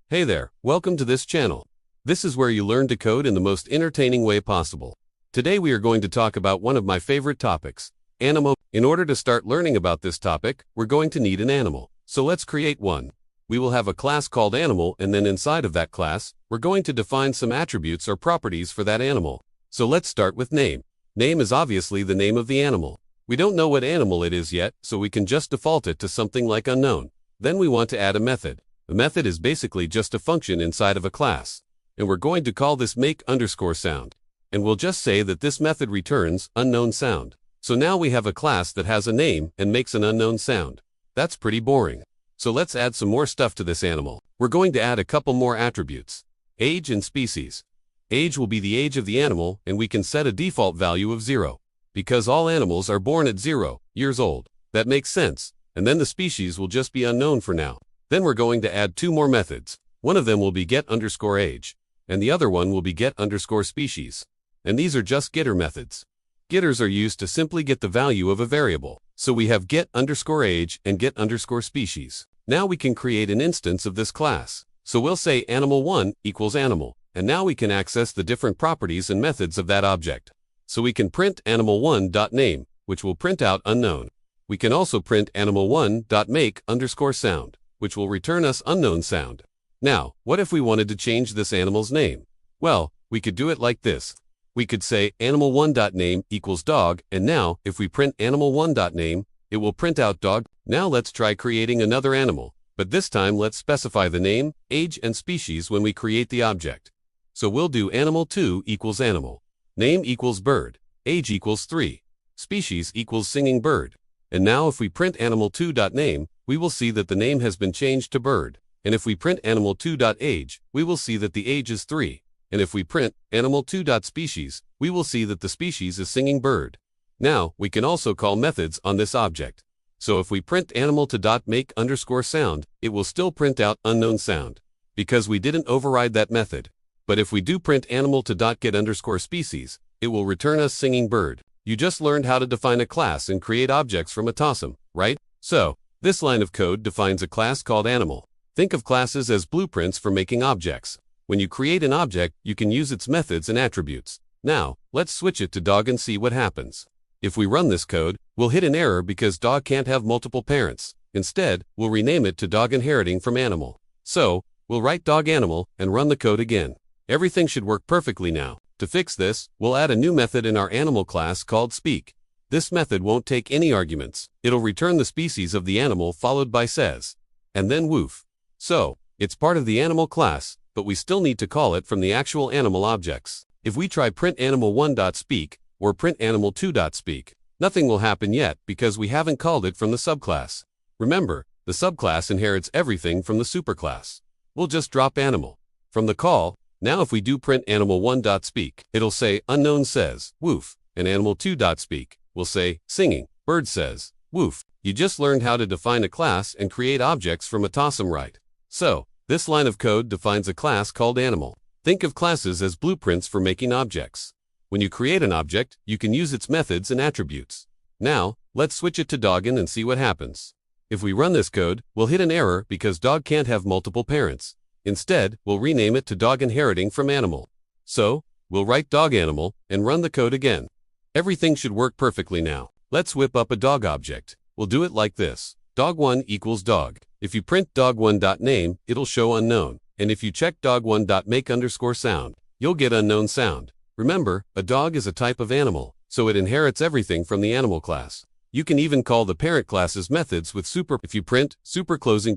Hey there, welcome to this channel. This is where you learn to code in the most entertaining way possible. Today we are going to talk about one of my favorite topics, animal. In order to start learning about this topic, we're going to need an animal. So let's create one. We will have a class called animal, and then inside of that class, we're going to define some attributes or properties for that animal. So let's start with name. Name is obviously the name of the animal. We don't know what animal it is yet, so we can just default it to something like unknown. Then we want to add a method. A method is basically just a function inside of a class. And we're going to call this make_sound. And we'll just say that this method returns unknown sound. So now we have a class that has a name and makes an unknown sound. That's pretty boring. So let's add some more stuff to this animal. We're going to add a couple more attributes. Age and species. Age will be the age of the animal, and we can set a default value of 0. Because all animals are born at 0 years old. That makes sense. And then the species will just be unknown for now. Then we're going to add two more methods. One of them will be get_age, and the other one will be get_species. And these are just getter methods. Getters are used to simply get the value of a variable. So we have get_age and get_species. Now we can create an instance of this class. So we'll say animal1 equals animal, and now we can access the different properties and methods of that object. So we can print animal1.name, which will print out unknown. We can also print animal1.make_sound, which will return us unknown sound. Now, what if we wanted to change this animal's name? Well, we could do it like this. We could say animal1.name equals dog, and now, if we print animal1.name, it will print out dog. Now let's try creating another animal, but this time let's specify the name, age, and species when we create the object. So we'll do animal2 equals animal, name equals bird, age equals 3, species equals singing bird. And now if we print animal2.name, we will see that the name has been changed to bird. And if we print animal2.age, we will see that the age is 3. And if we print animal2.species, we will see that the species is singing bird. Now, we can also call methods on this object. So if we print animal2.make_sound, it will still print out unknown sound, because we didn't override that method. But if we do print animal2.get_species, it will return us singing bird. You just learned how to define a class and create objects from Atossum, right? So, this line of code defines a class called animal. Think of classes as blueprints for making objects. When you create an object, you can use its methods and attributes. Now, let's switch it to dog and see what happens. If we run this code, we'll hit an error because dog can't have multiple parents. Instead, we'll rename it to dog inheriting from animal. So, we'll write dog animal and run the code again. Everything should work perfectly now. To fix this, we'll add a new method in our animal class called speak. This method won't take any arguments. It'll return the species of the animal followed by says, and then woof. So, it's part of the animal class, but we still need to call it from the actual animal objects. If we try print animal1.speak or print animal2.speak, nothing will happen yet because we haven't called it from the subclass. Remember, the subclass inherits everything from the superclass. We'll just drop animal from the call. Now if we do print animal1.speak, it'll say unknown says, woof, and animal2.speak will say singing, bird says, woof. You just learned how to define a class and create objects from Atossum, right? So, this line of code defines a class called animal. Think of classes as blueprints for making objects. When you create an object, you can use its methods and attributes. Now, let's switch it to dogin and see what happens. If we run this code, we'll hit an error because dog can't have multiple parents. Instead, we'll rename it to dog inheriting from animal. So, we'll write dog animal and run the code again. Everything should work perfectly now. Let's whip up a dog object. We'll do it like this. Dog1 equals dog. If you print dog1.name, it'll show unknown. And if you check dog1.make_sound, you'll get unknown sound. Remember, a dog is a type of animal, so it inherits everything from the animal class. You can even call the parent class's methods with super. If you print _make_sound,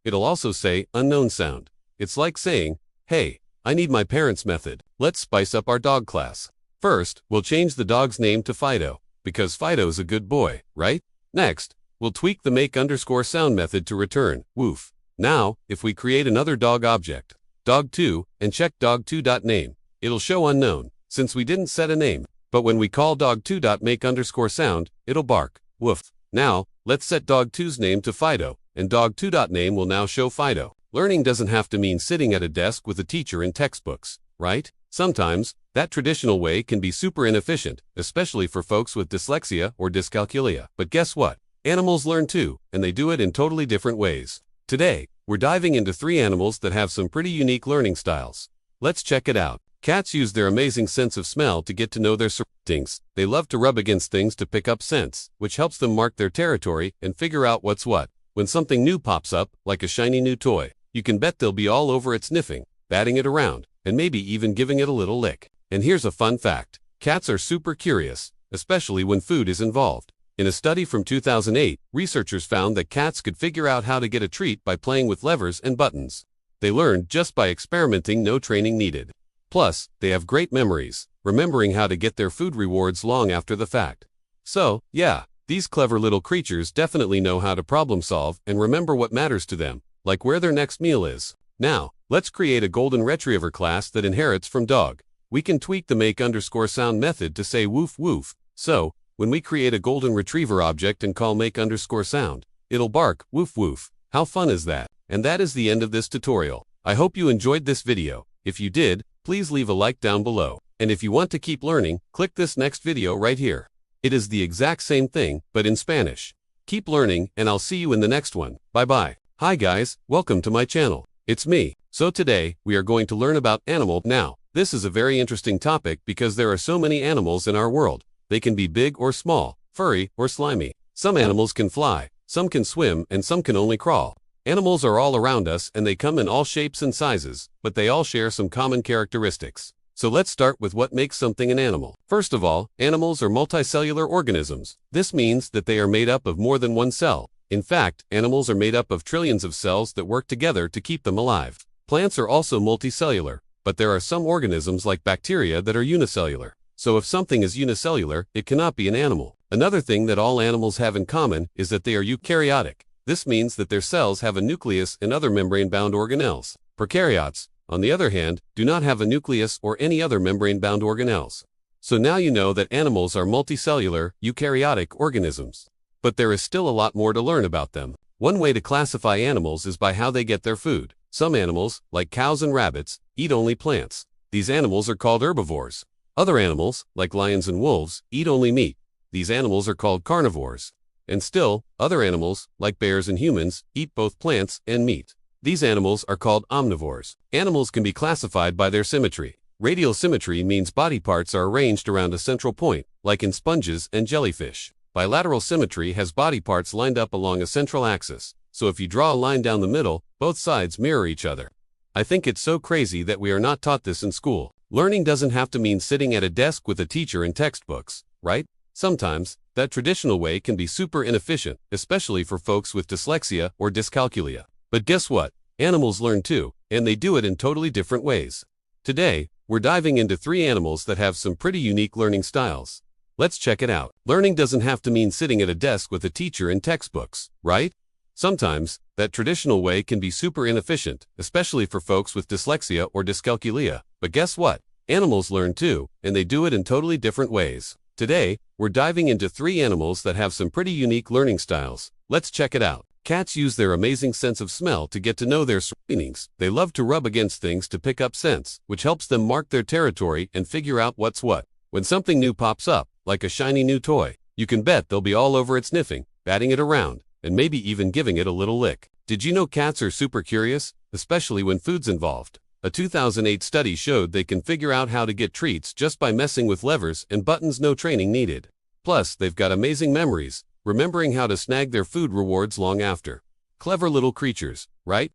it'll also say unknown sound. It's like saying, hey, I need my parent's method. Let's spice up our dog class. First, we'll change the dog's name to Fido, because Fido's a good boy, right? Next, we'll tweak the make_sound method to return woof. Now, if we create another dog object, dog2, and check dog2.name, it'll show unknown, since we didn't set a name. But when we call dog2.make_sound, it'll bark, woof. Now, let's set dog2's name to Fido, and dog2.name will now show Fido. Learning doesn't have to mean sitting at a desk with a teacher in textbooks, right? Sometimes, that traditional way can be super inefficient, especially for folks with dyslexia or dyscalculia. But guess what? Animals learn too, and they do it in totally different ways. Today, we're diving into 3 animals that have some pretty unique learning styles. Let's check it out. Cats use their amazing sense of smell to get to know their surroundings. They love to rub against things to pick up scents, which helps them mark their territory and figure out what's what. When something new pops up, like a shiny new toy, you can bet they'll be all over it sniffing, batting it around, and maybe even giving it a little lick. And here's a fun fact. Cats are super curious, especially when food is involved. In a study from 2008, researchers found that cats could figure out how to get a treat by playing with levers and buttons. They learned just by experimenting, no training needed. Plus, they have great memories, remembering how to get their food rewards long after the fact. So, yeah, these clever little creatures definitely know how to problem solve and remember what matters to them, like where their next meal is. Now, let's create a golden retriever class that inherits from dog. We can tweak the make_sound method to say woof woof. So, when we create a golden retriever object and call make_sound, it'll bark woof woof. How fun is that? And that is the end of this tutorial. I hope you enjoyed this video. If you did, please leave a like down below. And if you want to keep learning, click this next video right here. It is the exact same thing, but in Spanish. Keep learning, and I'll see you in the next one. Bye-bye. Hi guys, welcome to my channel. It's me. So today, we are going to learn about animal. Now, this is a very interesting topic because there are so many animals in our world. They can be big or small, furry or slimy. Some animals can fly, some can swim, and some can only crawl. Animals are all around us and they come in all shapes and sizes, but they all share some common characteristics. So let's start with what makes something an animal. First of all, animals are multicellular organisms. This means that they are made up of more than one cell. In fact, animals are made up of trillions of cells that work together to keep them alive. Plants are also multicellular, but there are some organisms like bacteria that are unicellular. So if something is unicellular, it cannot be an animal. Another thing that all animals have in common is that they are eukaryotic. This means that their cells have a nucleus and other membrane-bound organelles. Prokaryotes, on the other hand, do not have a nucleus or any other membrane-bound organelles. So now you know that animals are multicellular, eukaryotic organisms. But there is still a lot more to learn about them. One way to classify animals is by how they get their food. Some animals, like cows and rabbits, eat only plants. These animals are called herbivores. Other animals, like lions and wolves, eat only meat. These animals are called carnivores. And still, other animals, like bears and humans, eat both plants and meat. These animals are called omnivores. Animals can be classified by their symmetry. Radial symmetry means body parts are arranged around a central point, like in sponges and jellyfish. Bilateral symmetry has body parts lined up along a central axis. So if you draw a line down the middle, both sides mirror each other. I think it's so crazy that we are not taught this in school. Learning doesn't have to mean sitting at a desk with a teacher and textbooks, right? Sometimes, that traditional way can be super inefficient, especially for folks with dyslexia or dyscalculia. But guess what? Animals learn too, and they do it in totally different ways. Today, we're diving into 3 animals that have some pretty unique learning styles. Let's check it out. Learning doesn't have to mean sitting at a desk with a teacher and textbooks, right? Sometimes, that traditional way can be super inefficient, especially for folks with dyslexia or dyscalculia. But guess what? Animals learn too, and they do it in totally different ways. Today, we're diving into 3 animals that have some pretty unique learning styles. Let's check it out. Cats use their amazing sense of smell to get to know their surroundings. They love to rub against things to pick up scents, which helps them mark their territory and figure out what's what. When something new pops up, like a shiny new toy, you can bet they'll be all over it sniffing, batting it around, and maybe even giving it a little lick. Did you know cats are super curious, especially when food's involved? A 2008 study showed they can figure out how to get treats just by messing with levers and buttons, no training needed. Plus, they've got amazing memories, remembering how to snag their food rewards long after. Clever little creatures, right?